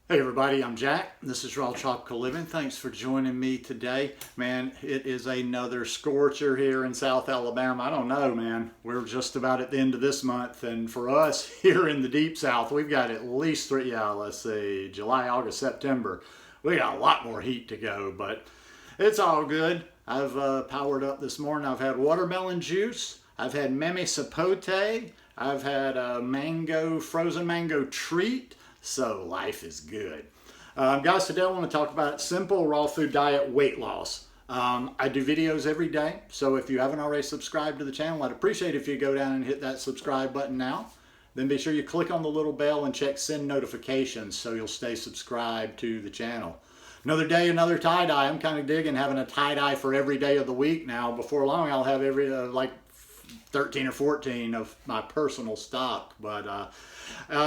Hey everybody, I'm Jack. This is Raw Tropical Living. Thanks for joining me today. Man, it is another scorcher here in South Alabama. I don't know, man. We're just about at the end of this month, and for us here in the deep South, we've got at least let's see, July, August, September. We got a lot more heat to go, but it's all good. I've powered up this morning. I've had watermelon juice. I've had meme sapote. I've had a frozen mango treat. So life is good. Guys, today I want to talk about simple raw food diet weight loss. I do videos every day, so if you haven't already subscribed to the channel, I'd appreciate if you go down and hit that subscribe button now. Then be sure you click on the little bell and check send notifications so you'll stay subscribed to the channel. Another day, another tie-dye. I'm kind of digging having a tie-dye for every day of the week now. Before long, I'll have every, like 13 or 14 of my personal stock. But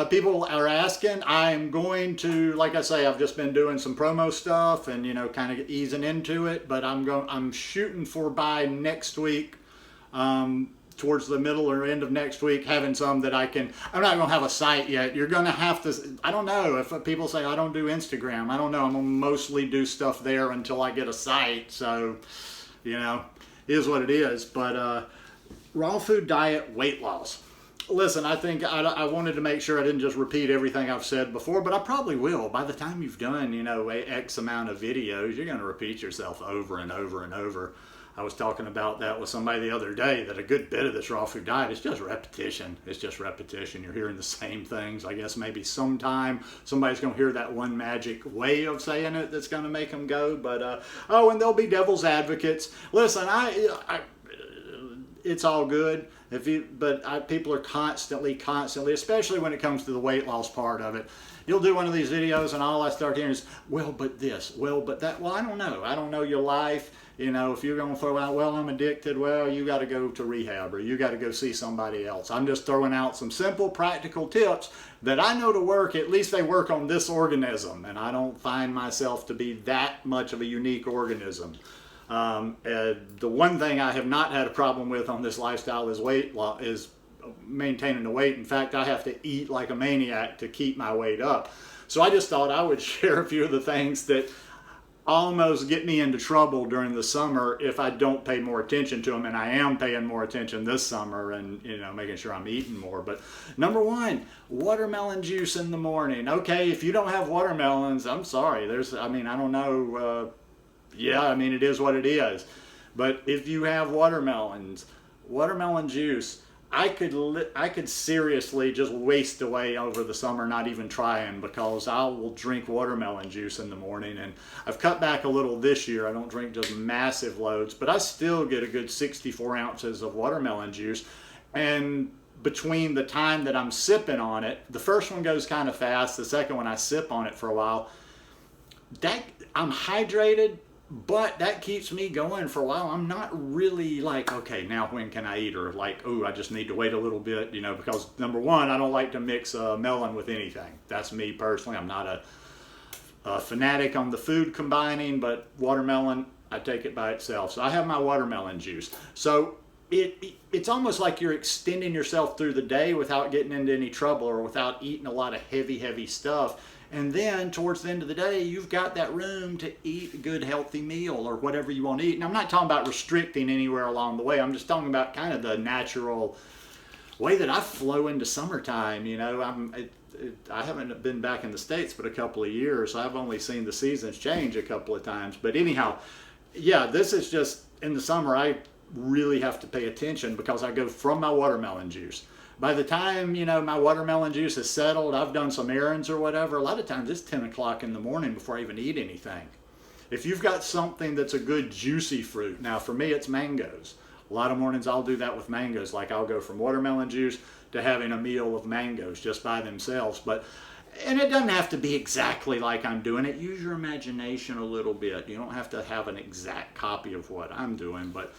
people are asking. I'm going to, like I say, I've just been doing some promo stuff and, you know, kind of easing into it. But I'm shooting for by next week, towards the middle or end of next week, having some that I'm not going to have a site yet. You're going to have to, I don't know if people say I don't do Instagram. I don't know. I'm going to mostly do stuff there until I get a site. So, you know, it is what it is. But raw food diet weight loss. Listen, I think I wanted to make sure I didn't just repeat everything I've said before, but I probably will. By the time you've done, you know, X amount of videos, you're going to repeat yourself over and over and over. I was talking about that with somebody the other day, that a good bit of this raw food diet is just repetition. It's just repetition. You're hearing the same things. I guess maybe sometime somebody's going to hear that one magic way of saying it that's going to make them go. But, oh, and there'll be devil's advocates. Listen, it's all good. People are constantly, especially when it comes to the weight loss part of it. You'll do one of these videos and all I start hearing is, well, but this, well, but that. Well, I don't know. I don't know your life. You know, if you're going to throw out, well, I'm addicted, well, you got to go to rehab or you got to go see somebody else. I'm just throwing out some simple, practical tips that I know to work. At least they work on this organism, and I don't find myself to be that much of a unique organism. The one thing I have not had a problem with on this lifestyle is weight loss, is maintaining the weight. In fact, I have to eat like a maniac to keep my weight up. So I just thought I would share a few of the things that almost get me into trouble during the summer if I don't pay more attention to them, and I am paying more attention this summer and, you know, making sure I'm eating more. But number one, watermelon juice in the morning. Okay, if you don't have watermelons, I'm sorry. I don't know. Yeah, I mean, it is what it is. But if you have watermelon juice, I could seriously just waste away over the summer not even trying, because I will drink watermelon juice in the morning. And I've cut back a little this year. I don't drink just massive loads, but I still get a good 64 ounces of watermelon juice. And between the time that I'm sipping on it, the first one goes kind of fast. The second one I sip on it for a while. I'm hydrated, but that keeps me going for a while. I'm not really like, okay, now when can I eat? Or like, oh, I just need to wait a little bit, you know, because number one, I don't like to mix melon with anything. That's me personally. I'm not a fanatic on the food combining, but watermelon, I take it by itself. So I have my watermelon juice. So it's almost like you're extending yourself through the day without getting into any trouble or without eating a lot of heavy stuff. And then towards the end of the day, you've got that room to eat a good healthy meal or whatever you want to eat. And I'm not talking about restricting anywhere along the way. I'm just talking about kind of the natural way that I flow into summertime. You know, I haven't been back in the States but a couple of years. I've only seen the seasons change a couple of times. But anyhow, yeah, this is just in the summer, I really have to pay attention because I go from my watermelon juice. By the time, you know, my watermelon juice is settled, I've done some errands or whatever, a lot of times it's 10 o'clock in the morning before I even eat anything. If you've got something that's a good juicy fruit, now for me it's mangoes. A lot of mornings I'll do that with mangoes, like I'll go from watermelon juice to having a meal of mangoes just by themselves. And it doesn't have to be exactly like I'm doing it. Use your imagination a little bit. You don't have to have an exact copy of what I'm doing, but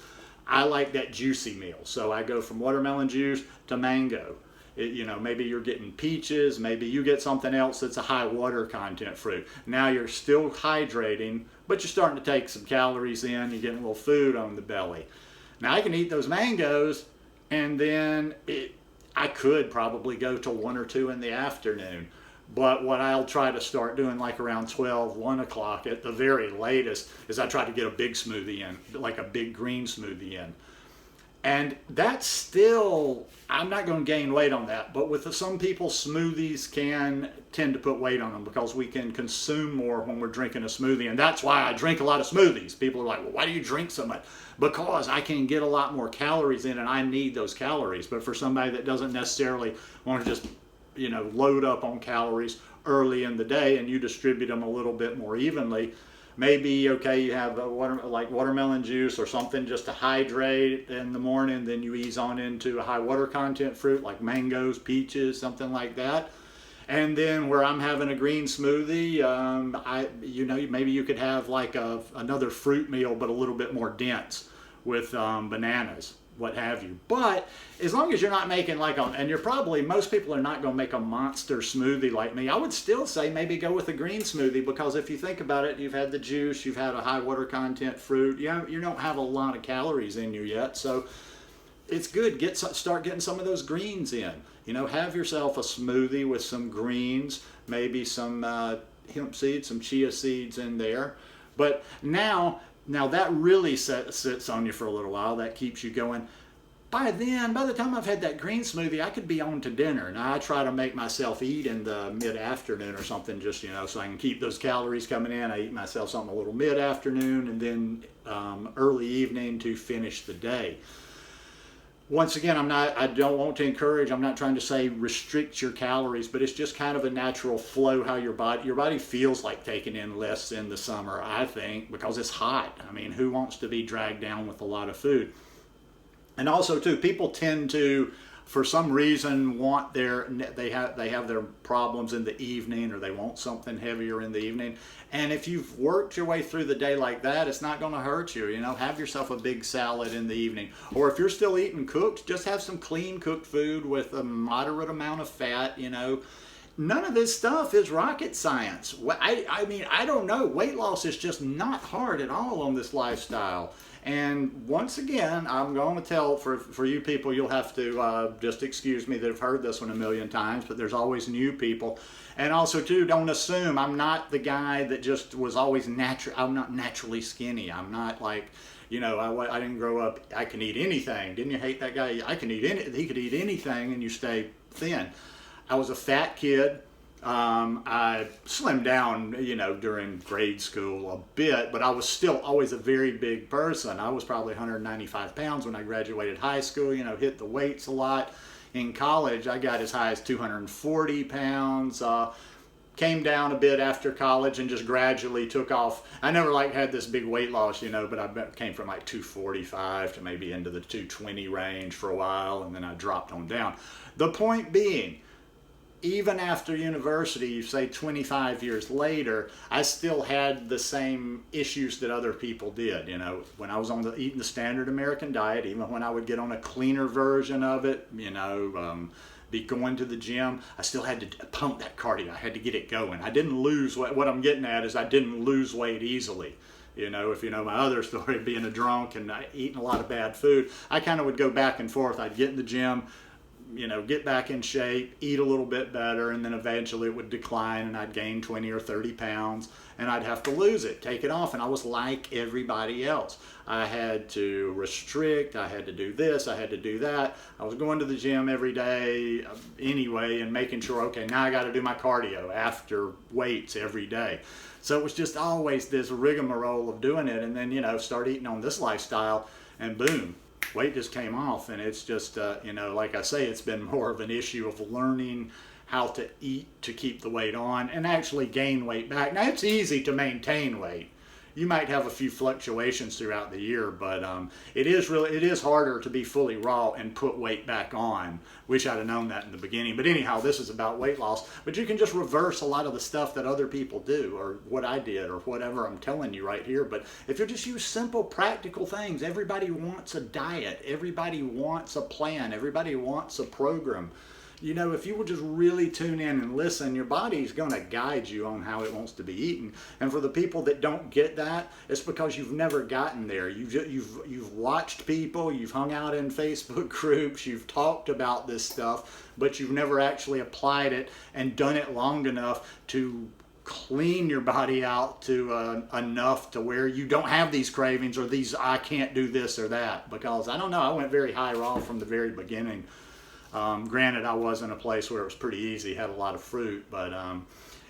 I like that juicy meal. So I go from watermelon juice to mango. You know, maybe you're getting peaches, maybe you get something else that's a high water content fruit. Now you're still hydrating, but you're starting to take some calories in, you're getting a little food on the belly. Now I can eat those mangoes, and then I could probably go till 1 or 2 in the afternoon. But what I'll try to start doing, like around 12, 1 o'clock at the very latest, is I try to get a big smoothie in, like a big green smoothie in. And that's still, I'm not going to gain weight on that. But with some people, smoothies can tend to put weight on them because we can consume more when we're drinking a smoothie. And that's why I drink a lot of smoothies. People are like, well, why do you drink so much? Because I can get a lot more calories in, and I need those calories. But for somebody that doesn't necessarily want to just, load up on calories early in the day, and you distribute them a little bit more evenly, maybe, okay, you have like watermelon juice or something just to hydrate in the morning, then you ease on into a high water content fruit like mangoes, peaches, something like that. And then where I'm having a green smoothie, maybe you could have like another fruit meal, but a little bit more dense with bananas, what have you. But as long as you're not making most people are not going to make a monster smoothie like me, I would still say maybe go with a green smoothie, because if you think about it, you've had the juice, you've had a high water content fruit, you don't have a lot of calories in you yet, so it's good. Start getting some of those greens in. Have yourself a smoothie with some greens, maybe some hemp seeds, some chia seeds in there. But now that really sits on you for a little while. That keeps you going. By the time I've had that green smoothie, I could be on to dinner. Now I try to make myself eat in the mid-afternoon or something, just so I can keep those calories coming in. I eat myself something a little mid-afternoon, and then early evening to finish the day. Once again, I'm not trying to say restrict your calories, but it's just kind of a natural flow how your body feels like taking in less in the summer, I think, because it's hot. I mean, who wants to be dragged down with a lot of food? And also too, people tend to, for some reason, they have their problems in the evening, or they want something heavier in the evening. And if you've worked your way through the day like that, it's not going to hurt you. Have yourself a big salad in the evening. Or if you're still eating cooked, just have some clean cooked food with a moderate amount of fat. None of this stuff is rocket science. I don't know. Weight loss is just not hard at all on this lifestyle. And once again, I'm going to tell, for you people, you'll have to just excuse me that have heard this one a million times, but there's always new people. And also too, don't assume I'm not the guy that just was always I'm not naturally skinny. I'm not like, I didn't grow up, I can eat anything. Didn't you hate that guy? He could eat anything and you stay thin. I was a fat kid. I slimmed down, during grade school a bit, but I was still always a very big person. I was probably 195 pounds when I graduated high school, hit the weights a lot. In college, I got as high as 240 pounds, came down a bit after college and just gradually took off. I never had this big weight loss, but I came from 245 to maybe into the 220 range for a while, and then I dropped on down. The point being, even after university, say 25 years later, I still had the same issues that other people did. When I was eating the standard American diet, even when I would get on a cleaner version of it, be going to the gym, I still had to pump that cardio. I had to get it going. I didn't lose weight. What I'm getting at is I didn't lose weight easily. If you know my other story, being a drunk and eating a lot of bad food, I kind of would go back and forth. I'd get in the gym, get back in shape, eat a little bit better, and then eventually it would decline and I'd gain 20 or 30 pounds and I'd have to lose it, take it off. And I was like everybody else. I had to restrict, I had to do this, I had to do that. I was going to the gym every day anyway and making sure, okay, now I got to do my cardio after weights every day. So it was just always this rigmarole of doing it, and then, start eating on this lifestyle and boom, weight just came off. And it's just, like I say, it's been more of an issue of learning how to eat to keep the weight on and actually gain weight back. Now, it's easy to maintain weight. You might have a few fluctuations throughout the year, but it is harder to be fully raw and put weight back on. Wish I'd have known that in the beginning. But anyhow, this is about weight loss. But you can just reverse a lot of the stuff that other people do, or what I did, or whatever I'm telling you right here. But if you just use simple, practical things, everybody wants a diet. Everybody wants a plan. Everybody wants a program. you know, if you will just really tune in and listen, your body's going to guide you on how it wants to be eaten. And for the people that don't get that, it's because you've never gotten there. You've watched people, you've hung out in Facebook groups, you've talked about this stuff, but you've never actually applied it and done it long enough to clean your body out to enough to where you don't have these cravings or these I can't do this or that. Because I don't know, I went very high raw from the very beginning. Granted, I was in a place where it was pretty easy, had a lot of fruit, but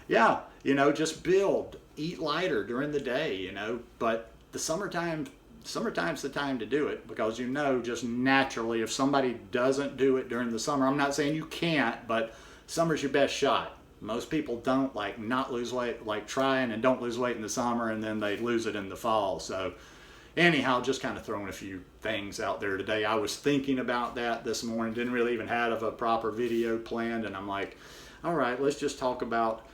yeah, you know, just build, eat lighter during the day, you know, but the summertime's the time to do it, because you know, just naturally, if somebody doesn't do it during the summer, I'm not saying you can't, but summer's your best shot. Most people don't not lose weight, trying and don't lose weight in the summer, and then they lose it in the fall. So anyhow, just kind of throwing a few things out there today. I was thinking about that this morning, didn't really even have a proper video planned, and I'm like, all right, let's just talk about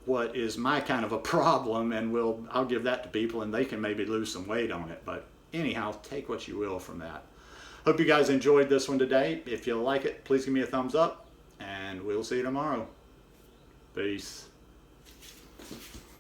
what is my kind of a problem, and I'll give that to people and they can maybe lose some weight on it. But anyhow, take what you will from that. Hope you guys enjoyed this one today. If you like it, please give me a thumbs up, and we'll see you tomorrow. Peace.